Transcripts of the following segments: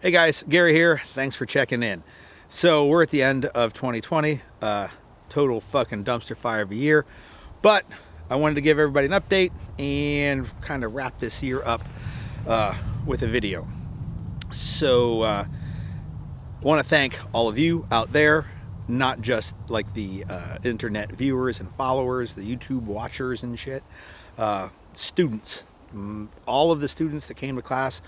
Hey guys, Gary here. Thanks for checking in. So we're at the end of 2020, total fucking dumpster fire of a year, but I wanted to give everybody an update and kind of wrap this year up with a video. So I want to thank all of you out there, not just like the internet viewers and followers, the YouTube watchers and shit, students, all of the students that came to class,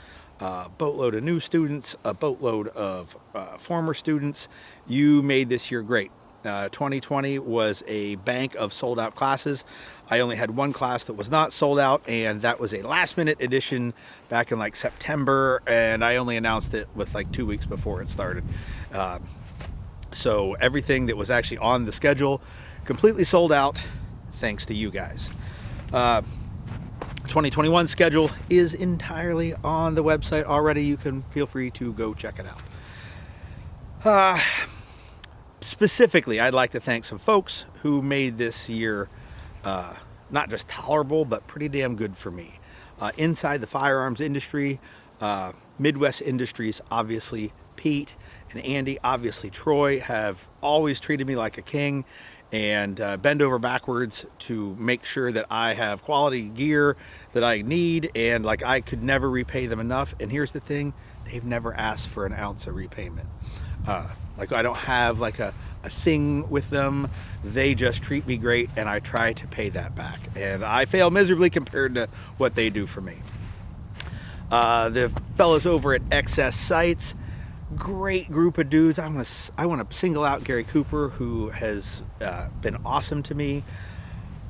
boatload of new students, a boatload of former students. You made this year great. 2020 was a bank of sold out classes. I only had one class that was not sold out, and that was a last minute edition back in like September, and I only announced it with like 2 weeks before it started. So everything that was actually on the schedule completely sold out thanks to you guys. 2021 schedule is entirely on the website already. You can feel free to go check it out. Specifically, I'd like to thank some folks who made this year not just tolerable, but pretty damn good for me. Inside the firearms industry, Midwest Industries, obviously Pete and Andy, obviously Troy, have always treated me like a king and bend over backwards to make sure that I have quality gear that I need, and like I could never repay them enough. And here's the thing, they've never asked for an ounce of repayment. Like I don't have like a thing with them. They just treat me great, and I try to pay that back, and I fail miserably compared to what they do for me. The fellas over at XS Sights, great group of dudes. I want to single out Gary Cooper, who has been awesome to me,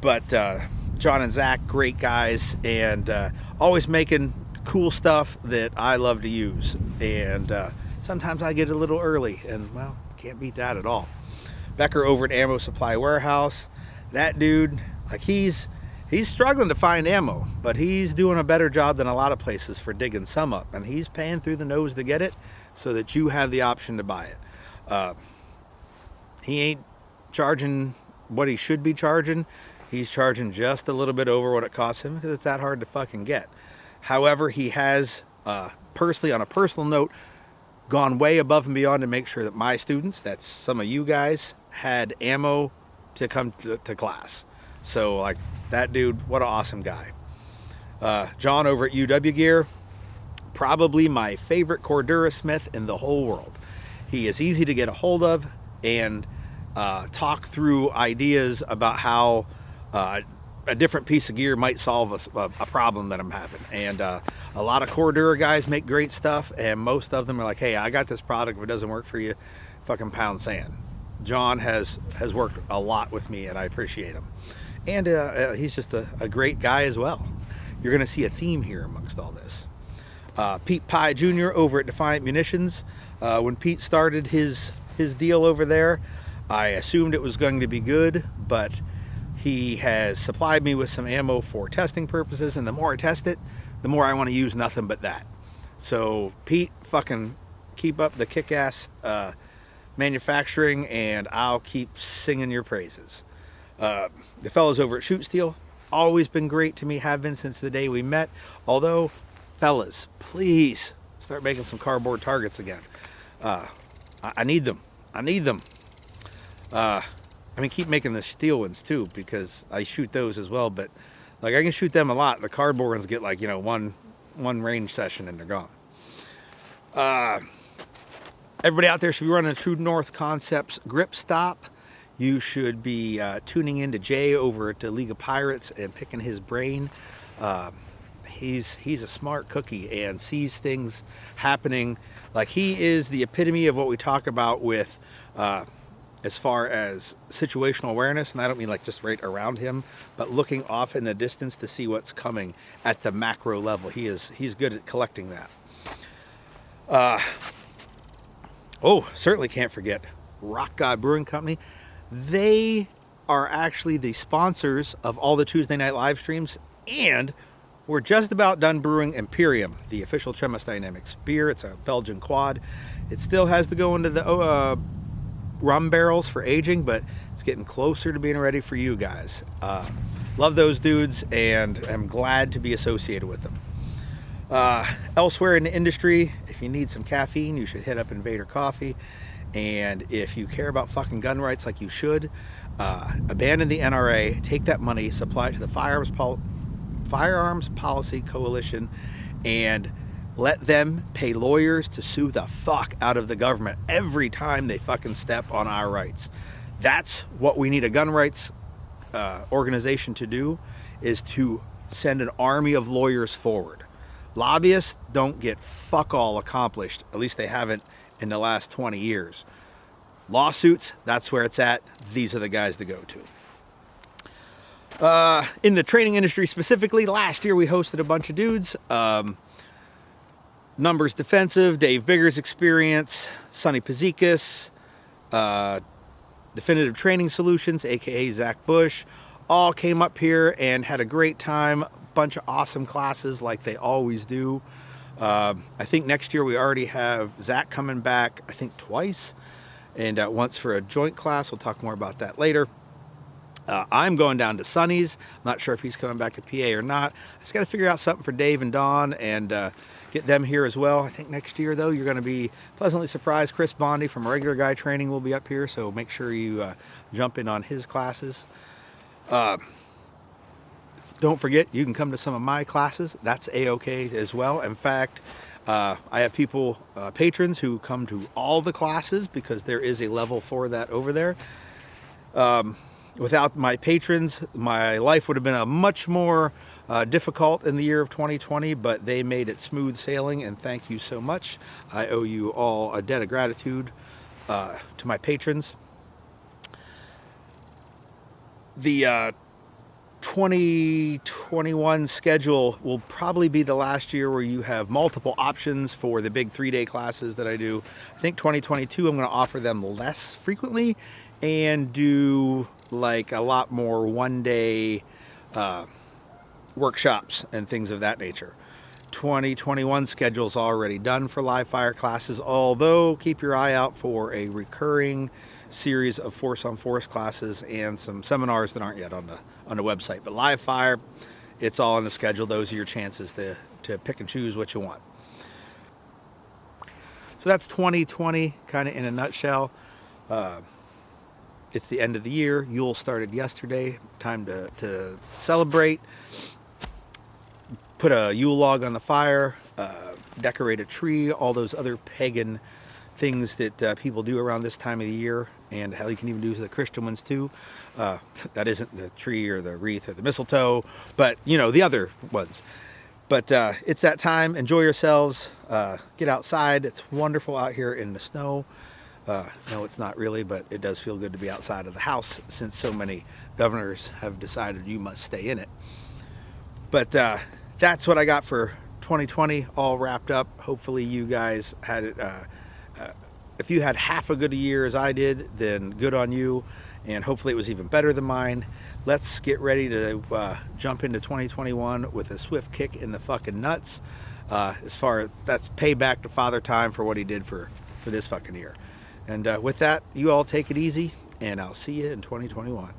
but John and Zach, great guys, and always making cool stuff that I love to use. And sometimes I get a little early, and well, can't beat that at all. Becker over at Ammo Supply Warehouse, that dude, like he's struggling to find ammo, but he's doing a better job than a lot of places for digging some up, and he's paying through the nose to get it so that you have the option to buy it. He ain't charging what he should be charging. He's charging just a little bit over what it costs him because it's that hard to fucking get. However, he has personally, on a personal note, gone way above and beyond to make sure that my students, that's some of you guys, had ammo to come to class. So like that dude, what an awesome guy. John over at UW Gear, probably my favorite Cordura Smith in the whole world. He is easy to get a hold of and talk through ideas about how a different piece of gear might solve a problem that I'm having. And a lot of Cordura guys make great stuff, and most of them are like, hey, I got this product, if it doesn't work for you, fucking pound sand. John has worked a lot with me, and I appreciate him. And he's just a great guy as well. You're gonna see a theme here amongst all this. Pete Pye Jr. over at Defiant Munitions. When Pete started his deal over there, I assumed it was going to be good, but he has supplied me with some ammo for testing purposes, and the more I test it, the more I want to use nothing but that. So Pete, fucking keep up the kick-ass manufacturing, and I'll keep singing your praises. The fellows over at Shoot Steel, always been great to me, have been since the day we met. Although, fellas, please start making some cardboard targets again. I need them. I mean, keep making the steel ones too, because I shoot those as well, but like I can shoot them a lot. The cardboard ones get like, you know, one range session and they're gone. Everybody out there should be running a True North Concepts Gripstop. You should be tuning in to Jay over at the League of Pirates and picking his brain. He's a smart cookie and sees things happening. Like, he is the epitome of what we talk about with as far as situational awareness, and I don't mean like just right around him, but looking off in the distance to see what's coming at the macro level. He's good at collecting that. Certainly can't forget Rockguy Brewing Company. They are actually the sponsors of all the Tuesday night live streams, and we're just about done brewing Imperium, the official Tremis Dynamics beer. It's a Belgian quad. It still has to go into the rum barrels for aging, but it's getting closer to being ready for you guys. Love those dudes, and I'm glad to be associated with them. Elsewhere in the industry, if if you need some caffeine, you should hit up Invader Coffee. And if you care about fucking gun rights like you should, abandon the NRA, take that money, supply it to the Firearms Policy Coalition, and let them pay lawyers to sue the fuck out of the government every time they fucking step on our rights. That's what we need a gun rights organization to do, is to send an army of lawyers forward. Lobbyists don't get fuck all accomplished. At least they haven't in the last 20 years. Lawsuits, that's where it's at. These are the guys to go to. In the training industry specifically, last year we hosted a bunch of dudes. Numbers Defensive, Dave Bigger's Experience, Sonny Pazikas, Definitive Training Solutions, aka Zach Bush, all came up here and had a great time. Bunch of awesome classes like they always do. I think next year we already have Zach coming back, I think twice, and once for a joint class. We'll talk more about that later. I'm going down to Sonny's. I'm not sure if he's coming back to PA or not. I just got to figure out something for Dave and Dawn and get them here as well. I think next year, though, you're going to be pleasantly surprised. Chris Bondi from Regular Guy Training will be up here, so make sure you jump in on his classes. Don't forget, you can come to some of my classes. That's A-OK as well. In fact, I have people, patrons, who come to all the classes because there is a level for that over there. Without my patrons, my life would have been a much more difficult in the year of 2020, but they made it smooth sailing, and thank you so much. I owe you all a debt of gratitude to my patrons. The 2021 schedule will probably be the last year where you have multiple options for the big 3-day classes that I do. I think 2022 I'm going to offer them less frequently and do like a lot more 1-day workshops and things of that nature. 2021 schedule's already done for live fire classes, although keep your eye out for a recurring series of force on force classes and some seminars that aren't yet on the website. But live fire, it's all on the schedule. Those are your chances to pick and choose what you want. So that's 2020 kind of in a nutshell. It's the end of the year. Yule started yesterday. Time to celebrate. Put a Yule log on the fire. Decorate a tree. All those other pagan things that people do around this time of the year. And hell, you can even do the Christian ones too. That isn't the tree or the wreath or the mistletoe, but you know, the other ones. But it's that time. Enjoy yourselves. Get outside. It's wonderful out here in the snow. No, it's not really, but it does feel good to be outside of the house since so many governors have decided you must stay in it. But that's what I got for 2020 all wrapped up. Hopefully you guys had it. If you had half a good a year as I did, then good on you. And hopefully it was even better than mine. Let's get ready to jump into 2021 with a swift kick in the fucking nuts. As far as that's payback to Father Time for what he did for this fucking year. And with that, you all take it easy, and I'll see you in 2021.